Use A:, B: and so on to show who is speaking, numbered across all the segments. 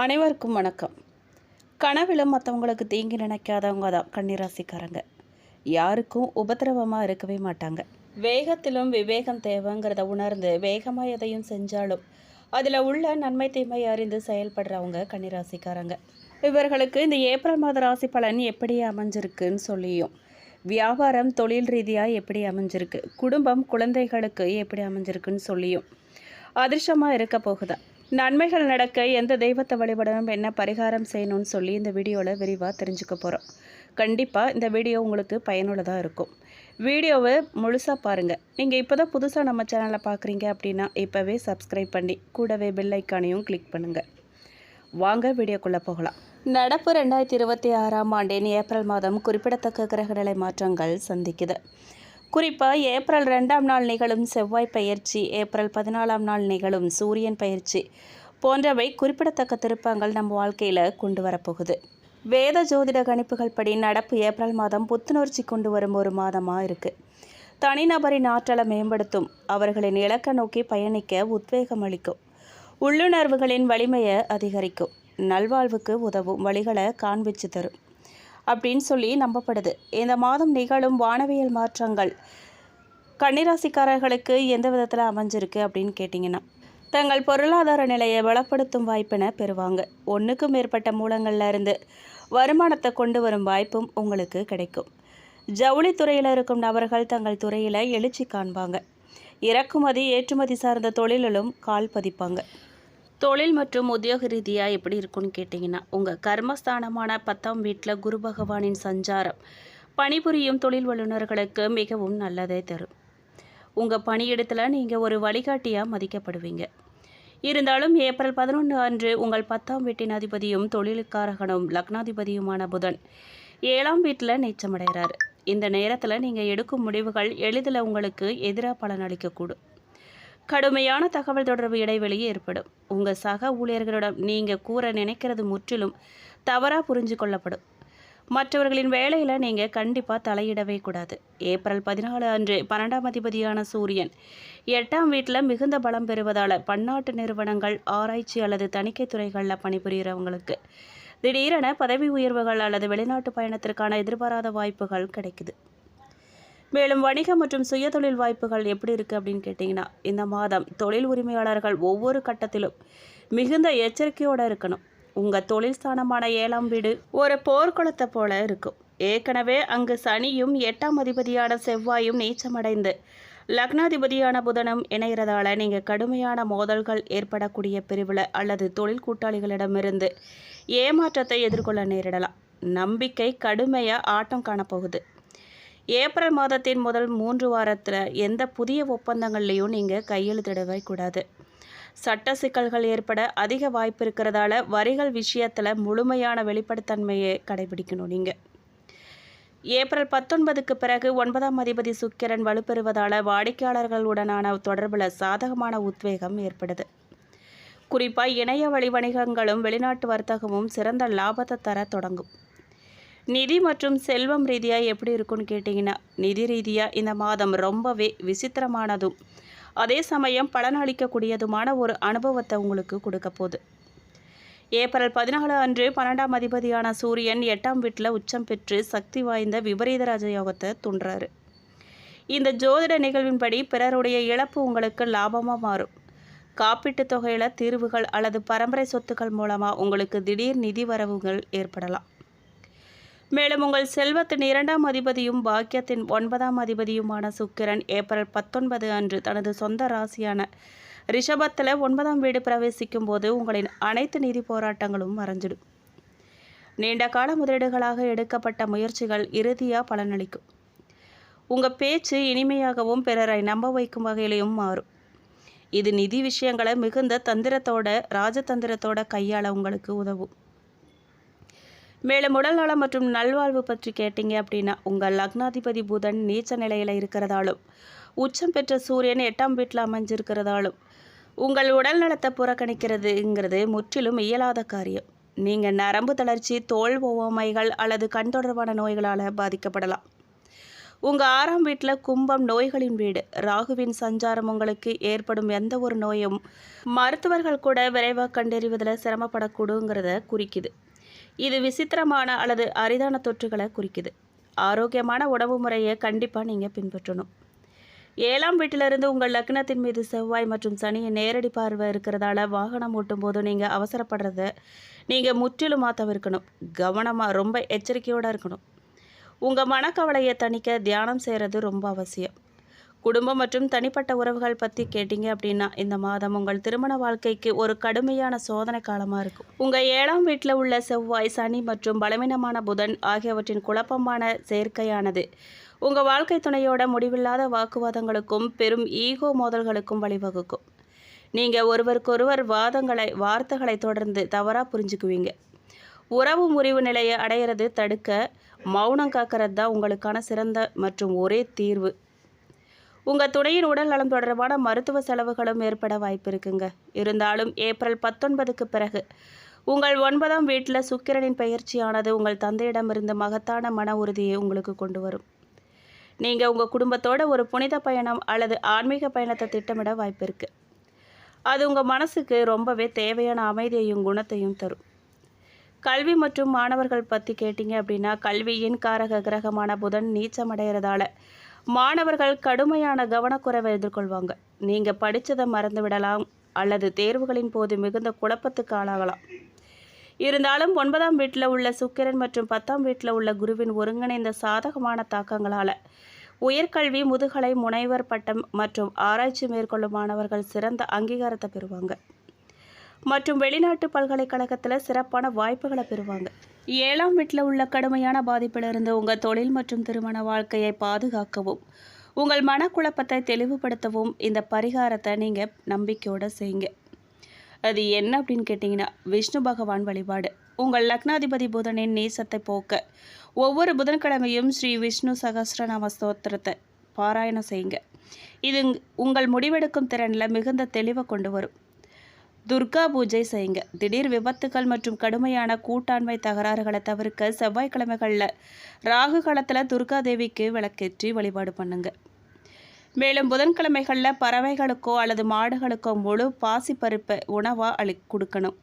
A: அனைவருக்கும் வணக்கம். கனவிலும் மற்றவங்களுக்கு தீங்கி நினைக்காதவங்க தான் கன்னிராசிக்காரங்க. யாருக்கும் உபத்திரவமாக இருக்கவே மாட்டாங்க. வேகத்திலும் விவேகம் தேவைங்கிறத உணர்ந்து வேகமாக எதையும் செஞ்சாலும் அதில் உள்ள நன்மை தீமை அறிந்து செயல்படுறவங்க கன்னிராசிக்காரங்க. இவர்களுக்கு இந்த ஏப்ரல் மாத ராசி பலன் எப்படி அமைஞ்சிருக்குன்னு சொல்லியும், வியாபாரம் தொழில் ரீதியாக எப்படி அமைஞ்சிருக்கு, குடும்பம் குழந்தைகளுக்கு எப்படி அமைஞ்சிருக்குன்னு சொல்லியும் அதிர்ஷ்டமாக இருக்க போகுதா, நன்மைகள் நடக்க எந்த தெய்வத்தை வழிபடணும், என்ன பரிகாரம் செய்யணும்னு சொல்லி இந்த வீடியோவில் விரிவாக தெரிஞ்சுக்க போகிறோம். கண்டிப்பாக இந்த வீடியோ உங்களுக்கு பயனுள்ளதாக இருக்கும். வீடியோவை முழுசாக பாருங்கள். நீங்கள் இப்போ தான் புதுசாக நம்ம சேனலில் பார்க்குறீங்க அப்படின்னா இப்போவே சப்ஸ்கிரைப் பண்ணி கூடவே பெல் ஐக்கானையும் கிளிக் பண்ணுங்கள். வாங்க வீடியோக்குள்ளே போகலாம். நடப்பு 2026ஆம் ஆண்டின் ஏப்ரல் மாதம் குறிப்பிடத்தக்க கிரகநிலை மாற்றங்கள் சந்திக்குது. குறிப்பாக ஏப்ரல் 2ஆம் நாள் நிகழும் செவ்வாய் பயிற்சி, ஏப்ரல் 14ஆம் நாள் நிகழும் சூரியன் பயிற்சி போன்றவை குறிப்பிடத்தக்க திருப்பங்கள் நம்ம வாழ்க்கையில் கொண்டு வரப்போகுது. வேத ஜோதிட கணிப்புகள் படி நடப்பு ஏப்ரல் மாதம் புத்துணர்ச்சி கொண்டு வரும் ஒரு மாதமாக இருக்குது. தனிநபரின் ஆற்றலை மேம்படுத்தும், அவர்களின் இலக்கை நோக்கி பயணிக்க உத்வேகம் அளிக்கும், உள்ளுணர்வுகளின் வலிமையை அதிகரிக்கும், நல்வாழ்வுக்கு உதவும் வழிகளை காண்பிச்சு தரும் அப்படின்னு சொல்லி நம்பப்படுது. இந்த மாதம் நிகழும் வானவியல் மாற்றங்கள் கன்னிராசிக்காரர்களுக்கு எந்த விதத்தில் அமைஞ்சிருக்கு அப்படின்னு கேட்டிங்கன்னா, தங்கள் பொருளாதார நிலையை பலப்படுத்தும் வாய்ப்பினை பெறுவாங்க. ஒன்றுக்கும் மேற்பட்ட மூலங்களில் இருந்து வருமானத்தை கொண்டு வரும் வாய்ப்பும் உங்களுக்கு கிடைக்கும். ஜவுளித்துறையில் இருக்கும் நபர்கள் தங்கள் துறையில் எழுச்சி காண்பாங்க. இறக்குமதி ஏற்றுமதி சார்ந்த தொழிலிலும் கால் பதிப்பாங்க. தொழில் மற்றும் உத்தியோக ரீதியாக எப்படி இருக்குன்னு கேட்டிங்கன்னா, உங்கள் கர்மஸ்தானமான 10ஆம் வீட்டில் குரு பகவானின் சஞ்சாரம் பணிபுரியும் தொழில் வல்லுநர்களுக்கு மிகவும் நல்லதே தரும். உங்கள் பணியிடத்தில் நீங்கள் ஒரு வழிகாட்டியாக மதிக்கப்படுவீங்க. இருந்தாலும் ஏப்ரல் 11 அன்று உங்கள் 10ஆம் வீட்டின் அதிபதியும் தொழிலுக்காரகனும் லக்னாதிபதியுமான புதன் 7ஆம் வீட்டில் நீச்சமடைகிறார். இந்த நேரத்தில் நீங்கள் எடுக்கும் முடிவுகள் எளிதில் உங்களுக்கு எதிராக பலனளிக்கக்கூடும். கடுமையான தகவல் தொடர்பு இடைவெளி ஏற்படும். உங்கள் சக ஊழியர்களிடம் நீங்கள் கூற நினைக்கிறது முற்றிலும் தவறாக புரிஞ்சு கொள்ளப்படும். மற்றவர்களின் வேலையில் நீங்கள் கண்டிப்பாக தலையிடவே கூடாது. ஏப்ரல் 14 அன்று 12ஆம் அதிபதியான சூரியன் 8ஆம் வீட்டில் மிகுந்த பலம் பெறுவதால் பன்னாட்டு நிறுவனங்கள், ஆராய்ச்சி அல்லது தணிக்கை துறைகளில் பணிபுரிகிறவங்களுக்கு திடீரென பதவி உயர்வுகள் அல்லது வெளிநாட்டு பயணத்திற்கான எதிர்பாராத வாய்ப்புகள் கிடைக்குது. மேலும் வணிகம் மற்றும் சுயதொழில் வாய்ப்புகள் எப்படி இருக்குது அப்படின்னு கேட்டிங்கன்னா, இந்த மாதம் தொழில் உரிமையாளர்கள் ஒவ்வொரு கட்டத்திலும் மிகுந்த எச்சரிக்கையோடு இருக்கணும். உங்கள் தொழில் ஸ்தானமான 7ஆம் வீடு ஒரு போர்க்குளத்தை போல இருக்கும். ஏற்கனவே அங்கு சனியும் 8ஆம் அதிபதியான செவ்வாயும் நீச்சமடைந்து லக்னாதிபதியான புதனும் இணைகிறதால நீங்கள் கடுமையான மோதல்கள் ஏற்படக்கூடிய பிரிவில் அல்லது தொழில் கூட்டாளிகளிடமிருந்து ஏமாற்றத்தை எதிர்கொள்ள நேரிடலாம். நம்பிக்கை கடுமையாக ஆட்டம் காணப்போகுது. ஏப்ரல் மாதத்தின் முதல் 3 வாரத்தில் எந்த புதிய ஒப்பந்தங்கள்லையும் நீங்கள் கையெழுத்திடவே கூடாது. சட்ட சிக்கல்கள் ஏற்பட அதிக வாய்ப்பு இருக்கிறதால வரிகள் விஷயத்தில் முழுமையான வெளிப்படைத்தன்மையை கடைபிடிக்கணும். நீங்கள் ஏப்ரல் 19க்கு பிறகு 9ஆம் அதிபதி சுக்கிரன் வலுப்பெறுவதால் வாடிக்கையாளர்களுடனான தொடர்பில் சாதகமான உத்வேகம் ஏற்படுது. குறிப்பாக இணைய வழி வணிகங்களும் வெளிநாட்டு வர்த்தகமும் சிறந்த லாபத்தை தர தொடங்கும். நிதி மற்றும் செல்வம் ரீதியாக எப்படி இருக்குன்னு கேட்டிங்கன்னா, நிதி ரீதியாக இந்த மாதம் ரொம்பவே விசித்திரமானதும் அதே சமயம் பலனளிக்கக்கூடியதுமான ஒரு அனுபவத்தை உங்களுக்கு கொடுக்க போகுது. ஏப்ரல் 14 அன்று 12ஆம் அதிபதியான சூரியன் 8ஆம் வீட்டில் உச்சம் பெற்று சக்தி வாய்ந்த விபரீத ராஜயோகத்தை தூண்டுறாரு. இந்த ஜோதிட நிகழ்வின்படி பிறருடைய இழப்பு உங்களுக்கு லாபமாக மாறும். காப்பீட்டு தொகையில் தீர்வுகள் அல்லது பரம்பரை சொத்துக்கள் மூலமாக உங்களுக்கு திடீர் நிதி வரவுகள் ஏற்படலாம். மேலும் உங்கள் செல்வத்தின் 2ஆம் அதிபதியும் பாக்கியத்தின் 9ஆம் அதிபதியுமான சுக்கிரன் ஏப்ரல் 19 அன்று தனது சொந்த ராசியான ரிஷபத்தில் 9ஆம் வீடு பிரவேசிக்கும் போது உங்களின் அனைத்து நிதி போராட்டங்களும் மறைஞ்சிடும். நீண்ட கால முதலீடுகளாக எடுக்கப்பட்ட முயற்சிகள் இறுதியாக பலனளிக்கும். உங்கள் பேச்சு இனிமையாகவும் பிறரை நம்ப வைக்கும் வகையிலையும் மாறும். இது நிதி விஷயங்களை மிகுந்த தந்திரத்தோட ராஜதந்திரத்தோட கையாள உங்களுக்கு உதவும். மேலும் உடல்நலம் மற்றும் நல்வாழ்வு பற்றி கேட்டிங்க அப்படின்னா, உங்கள் லக்னாதிபதி புதன் நீச்ச நிலையில் இருக்கிறதாலும் உச்சம் பெற்ற சூரியன் 8ஆம் வீட்டில் அமைஞ்சிருக்கிறதாலும் உங்கள் உடல் நலத்தை புறக்கணிக்கிறதுங்கிறது முற்றிலும் இயலாத காரியம். நீங்கள் நரம்பு தளர்ச்சி, தோல் ஒவ்வாமைகள் அல்லது கண் தொடர்பான நோய்களால் பாதிக்கப்படலாம். உங்கள் 6ஆம் வீட்டில் கும்பம் நோய்களின் வீடு. ராகுவின் சஞ்சாரம் உங்களுக்கு ஏற்படும் எந்த ஒரு நோயும் மருத்துவர்கள் கூட விரைவாக கண்டறிவதில் சிரமப்படக்கூடுங்கிறத குறிக்குது. இது விசித்திரமான அல்லது அரிதான தொற்றுகளை குறிக்குது. ஆரோக்கியமான உணவு முறையை கண்டிப்பாக நீங்கள் பின்பற்றணும். 7ஆம் வீட்டிலிருந்து உங்கள் லக்னத்தின் மீது செவ்வாய் மற்றும் சனியின் நேரடி பார்வை இருக்கிறதால வாகனம் ஓட்டும் போது நீங்கள் அவசரப்படுறத நீங்கள் முற்றிலுமாக தவிர்க்கணும். கவனமாக ரொம்ப எச்சரிக்கையோடு இருக்கணும். உங்கள் மனக்கவலையை தணிக்க தியானம் செய்கிறது ரொம்ப அவசியம். குடும்பம் மற்றும் தனிப்பட்ட உறவுகள் பற்றி கேட்டிங்க அப்படின்னா இந்த மாதம் உங்கள் திருமண வாழ்க்கைக்கு ஒரு கடுமையான சோதனை காலமாக இருக்கும். உங்கள் 7ஆம் வீட்டில் உள்ள செவ்வாய், சனி மற்றும் பலவீனமான புதன் ஆகியவற்றின் குழப்பமான சேர்க்கையானது உங்கள் வாழ்க்கை துணையோட முடிவில்லாத வாக்குவாதங்களுக்கும் பெரும் ஈகோ மோதல்களுக்கும் வழிவகுக்கும். நீங்கள் ஒருவருக்கொருவர் வார்த்தைகளை தொடர்ந்து தவறாக புரிஞ்சுக்குவீங்க. உறவு முறிவு நிலையை அடையிறது தடுக்க மௌனம் காக்கிறது தான் உங்களுக்கான சிறந்த மற்றும் ஒரே தீர்வு. உங்கள் துணையின் உடல் நலம் தொடர்பான மருத்துவ செலவுகளும் ஏற்பட வாய்ப்பு இருக்குங்க. இருந்தாலும் ஏப்ரல் 19க்கு பிறகு உங்கள் 9ஆம் வீட்டில் சுக்கிரனின் பெயர்ச்சியானது உங்கள் தந்தையிடமிருந்து மகத்தான மன உறுதியை உங்களுக்கு கொண்டு வரும். நீங்கள் உங்கள் குடும்பத்தோட ஒரு புனித பயணம் அல்லது ஆன்மீக பயணத்தை திட்டமிட வாய்ப்பு இருக்குது. அது உங்கள் மனசுக்கு ரொம்பவே தேவையான அமைதியையும் குணத்தையும் தரும். கல்வி மற்றும் மாணவர்கள் பற்றி கேட்டிங்க அப்படின்னா கல்வியின் காரக கிரகமான புதன் நீச்சமடைகிறதால மாணவர்கள் கடுமையான கவனக்குறைவை எதிர்கொள்வாங்க. நீங்கள் படித்ததை மறந்து விடலாம் அல்லது தேர்வுகளின் போது மிகுந்த குழப்பத்துக்கு ஆளாகலாம். இருந்தாலும் 9ஆம் வீட்டில் உள்ள சுக்கிரன் மற்றும் 10ஆம் வீட்டில் உள்ள குருவின் ஒருங்கிணைந்த சாதகமான தாக்கங்களால் உயர்கல்வி, முதுகலை, முனைவர் பட்டம் மற்றும் ஆராய்ச்சி மேற்கொள்ளும் மாணவர்கள் சிறந்த அங்கீகாரத்தை பெறுவாங்க மற்றும் வெளிநாட்டு பல்கலைக்கழகத்தில் சிறப்பான வாய்ப்புகளை பெறுவாங்க. 7ஆம் வீட்டில் உள்ள கடுமையான பாதிப்பிலிருந்து உங்கள் தொழில் மற்றும் திருமண வாழ்க்கையை பாதுகாக்கவும் உங்கள் மனக்குழப்பத்தை தெளிவுபடுத்தவும் இந்த பரிகாரத்தை நீங்கள் நம்பிக்கையோடு செய்யுங்க. அது என்ன அப்படின்னு கேட்டிங்கன்னா விஷ்ணு பகவான் வழிபாடு. உங்கள் லக்னாதிபதி புதனின் நீசத்தை போக்க ஒவ்வொரு புதன்கிழமையும் ஸ்ரீ விஷ்ணு சகஸ்ரநாம ஸ்தோத்திரத்தை பாராயணம் செய்யுங்க. இது உங்கள் முடிவெடுக்கும் திறனில் மிகுந்த தெளிவை கொண்டு வரும். துர்கா பூஜை செய்யுங்க. திடீர் விபத்துகள் மற்றும் கடுமையான கூட்டாண்மை தகராறுகளை தவிர்க்க செவ்வாய்க்கிழமைகளில் ராகு காலத்தில் துர்கா தேவிக்கு விளக்கேற்றி வழிபாடு பண்ணுங்க. மேலும் புதன்கிழமைகளில் பறவைகளுக்கோ அல்லது மாடுகளுக்கோ முழு பாசிப்பருப்பை உணவாக கொடுக்கணும்.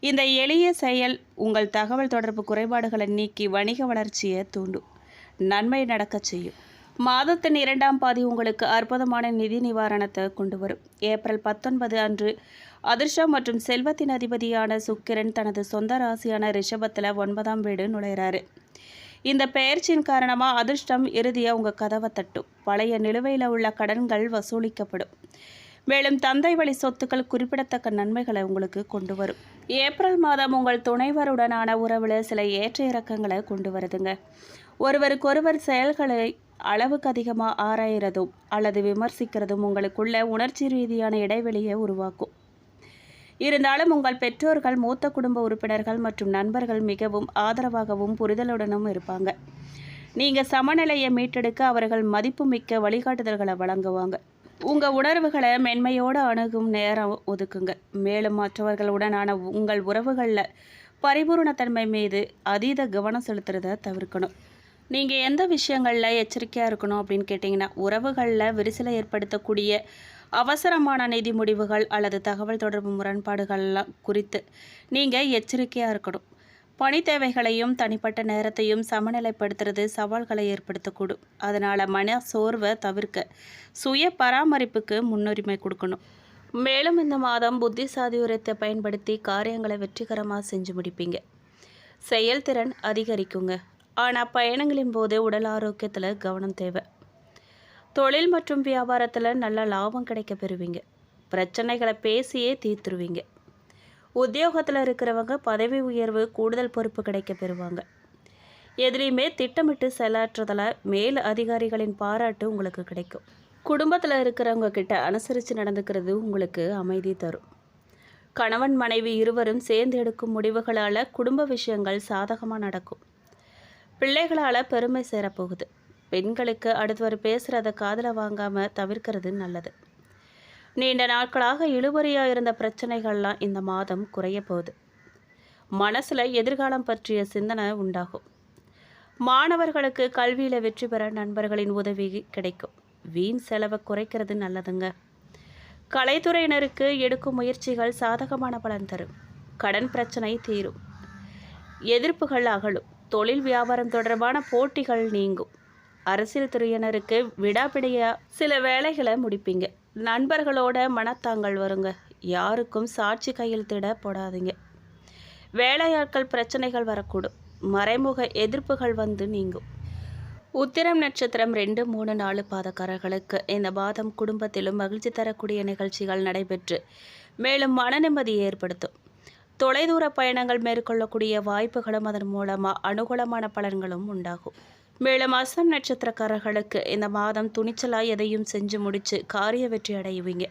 A: இந்த எளிய செயல் உங்கள் தகவல் தொடர்பு குறைபாடுகளை நீக்கி வணிக வளர்ச்சியை தூண்டும், நன்மை நடக்க செய்யும். மாதத்தின் 2ஆம் பாதி உங்களுக்கு அற்புதமான நிதி நிவாரணத்தை கொண்டு வரும். ஏப்ரல் 19 அன்று அதிர்ஷ்டம் மற்றும் செல்வத்தின் அதிபதியான சுக்கிரன் தனது சொந்த ராசியான ரிஷபத்தில் 9ஆம் வீடு நுழைகிறாரு. இந்த பெயர்ச்சியின் காரணமாக அதிர்ஷ்டம் இறுதியாக உங்கள் கதவை தட்டும். பழைய நிலுவையில் உள்ள கடன்கள் வசூலிக்கப்படும். மேலும் தந்தை வழி சொத்துக்கள் குறிப்பிடத்தக்க நன்மைகளை உங்களுக்கு கொண்டு வரும். ஏப்ரல் மாதம் உங்கள் துணைவருடனான உறவில் சில ஏற்ற இறக்கங்களை கொண்டு வருதுங்க. ஒருவருக்கொருவர் செயல்களை அளவுக்கு அதிகமாக ஆராயிறதும் அல்லது விமர்சிக்கிறதும் உங்களுக்குள்ள உணர்ச்சி ரீதியான இடைவெளியை உருவாக்கும். இருந்தாலும் உங்கள் பெற்றோர்கள், மூத்த குடும்ப உறுப்பினர்கள் மற்றும் நண்பர்கள் மிகவும் ஆதரவாகவும் புரிதலுடனும் இருப்பாங்க. நீங்கள் சமநிலையை மீட்டெடுக்க அவர்கள் மதிப்புமிக்க வழிகாட்டுதல்களை வழங்குவாங்க. உங்கள் உணர்வுகளை மென்மையோடு அணுகும் நேரம் ஒதுக்குங்க. மேலும் மற்றவர்களுடனான உங்கள் உறவுகளில் பரிபூர்ணத்தன்மை மீது அதீத கவனம் செலுத்துறதை தவிர்க்கணும். நீங்கள் எந்த விஷயங்களில் எச்சரிக்கையாக இருக்கணும் அப்படின்னு கேட்டிங்கன்னா உறவுகளில் விரிசலை ஏற்படுத்தக்கூடிய அவசரமான நிதி முடிவுகள் அல்லது தகவல் தொடர்பு முரண்பாடுகள்லாம் குறித்து நீங்கள் எச்சரிக்கையாக இருக்கணும். பணி தேவைகளையும் தனிப்பட்ட நேரத்தையும் சமநிலைப்படுத்துறது சவால்களை ஏற்படுத்தக்கூடும். அதனால் மன சோர்வை தவிர்க்க சுய பராமரிப்புக்கு முன்னுரிமை கொடுக்கணும். மேலும் இந்த மாதம் புத்திசாதுரியத்தை பயன்படுத்தி காரியங்களை வெற்றிகரமாக செஞ்சு முடிப்பீங்க. செயல்திறன் அதிகரிக்குங்க. ஆனால் பயணங்களின் போது உடல் ஆரோக்கியத்தில் கவனம் தேவை. தொழில் மற்றும் வியாபாரத்தில் நல்ல லாபம் கிடைக்க பெறுவீங்க. பிரச்சனைகளை பேசியே தீர்த்துருவீங்க. உத்தியோகத்தில் இருக்கிறவங்க பதவி உயர்வு, கூடுதல் பொறுப்பு கிடைக்க பெறுவாங்க. எதுலேயுமே திட்டமிட்டு செயலாற்றுறதால் மேல் அதிகாரிகளின் பாராட்டு உங்களுக்கு கிடைக்கும். குடும்பத்தில் இருக்கிறவங்க கிட்ட அனுசரித்து நடந்துக்கிறது உங்களுக்கு அமைதி தரும். கணவன் மனைவி இருவரும் சேர்ந்து எடுக்கும் முடிவுகளால் குடும்ப விஷயங்கள் சாதகமாக நடக்கும். பிள்ளைகளால் பெருமை சேரப்போகுது. பெண்களுக்கு அடுத்தவர் பேசுகிறத காதில் வாங்காமல் தவிர்க்கிறது நல்லது. நீண்ட நாட்களாக இழுபறியாக இருந்த பிரச்சனைகள்லாம் இந்த மாதம் குறைய போகுது. மனசில் எதிர்காலம் பற்றிய சிந்தனை உண்டாகும். மாணவர்களுக்கு கல்வியில் வெற்றி பெற நண்பர்களின் உதவி கிடைக்கும். வீண் செலவை குறைக்கிறது நல்லதுங்க. கலைத்துறையினருக்கு எடுக்கும் முயற்சிகள் சாதகமான பலன் தரும். கடன் பிரச்சனை தீரும். எதிர்ப்புகள் அகலும். தொழில் வியாபாரம் தொடர்பான போட்டிகள் நீங்கும். அரசியல் துறையினருக்கு விடாப்பிடியா சில வேலைகளை முடிப்பீங்க. நண்பர்களோட மனத்தாங்கள் வருங்க. யாருக்கும் சாட்சி கையெழுத்திட போடாதீங்க. வேலையாட்கள் பிரச்சனைகள் வரக்கூடும். மறைமுக எதிர்ப்புகள் வந்து நீங்கும். உத்திரம் நட்சத்திரம் 2, 3, 4 பாதக்காரர்களுக்கு இந்த மாதம் குடும்பத்திலும் மகிழ்ச்சி தரக்கூடிய நிகழ்ச்சிகள் நடைபெற்று மேலும் மன நிம்மதியை ஏற்படுத்தும். தொலைதூர பயணங்கள் மேற்கொள்ளக்கூடிய வாய்ப்புகளும் அதன் மூலமாக அனுகூலமான பலன்களும் உண்டாகும். மேலும் அஸ்தம் நட்சத்திரக்காரர்களுக்கு இந்த மாதம் துணிச்சலாக எதையும் செஞ்சு முடித்து காரிய வெற்றி அடைவீங்க.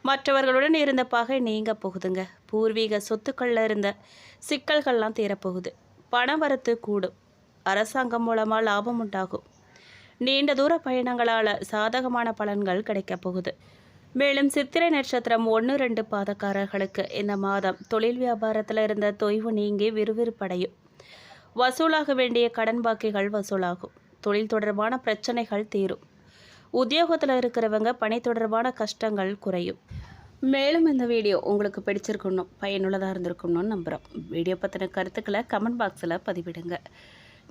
A: மற்றவர்களுடன் இருந்த பகை நீங்க போகுதுங்க. பூர்வீக சொத்துக்களில் இருந்த சிக்கல்கள்லாம் தீரப்போகுது. பணவரத்து கூடும். அரசாங்கம் மூலமாக லாபம் உண்டாகும். நீண்ட தூர பயணங்களால் சாதகமான பலன்கள் கிடைக்கப் போகுது. மேலும் சித்திரை நட்சத்திரம் 1, 2 பாதக்காரர்களுக்கு இந்த மாதம் தொழில் வியாபாரத்தில் இருந்த தொய்வு நீங்கி விறுவிறுப்படையும். வசூலாக வேண்டிய கடன் பாக்கிகள் வசூலாகும். தொழில் தொடர்பான பிரச்சனைகள் தீரும். உத்தியோகத்தில் இருக்கிறவங்க பணி தொடர்பான கஷ்டங்கள் குறையும். மேலும் இந்த வீடியோ உங்களுக்கு பிடிச்சிருக்கணும், பயனுள்ளதாக இருந்திருக்கணும்னு நம்புகிறோம். வீடியோ பற்றின கருத்துக்களை கமெண்ட் பாக்ஸில் பதிவிடுங்க.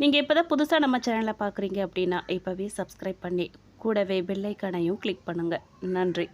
A: நீங்கள் இப்போ தான் புதுசாக நம்ம சேனலை பார்க்குறீங்க அப்படின்னா இப்போவே சப்ஸ்கிரைப் பண்ணி கூடவே பெல் ஐக்கானையும் கிளிக் பண்ணுங்கள். நன்றி.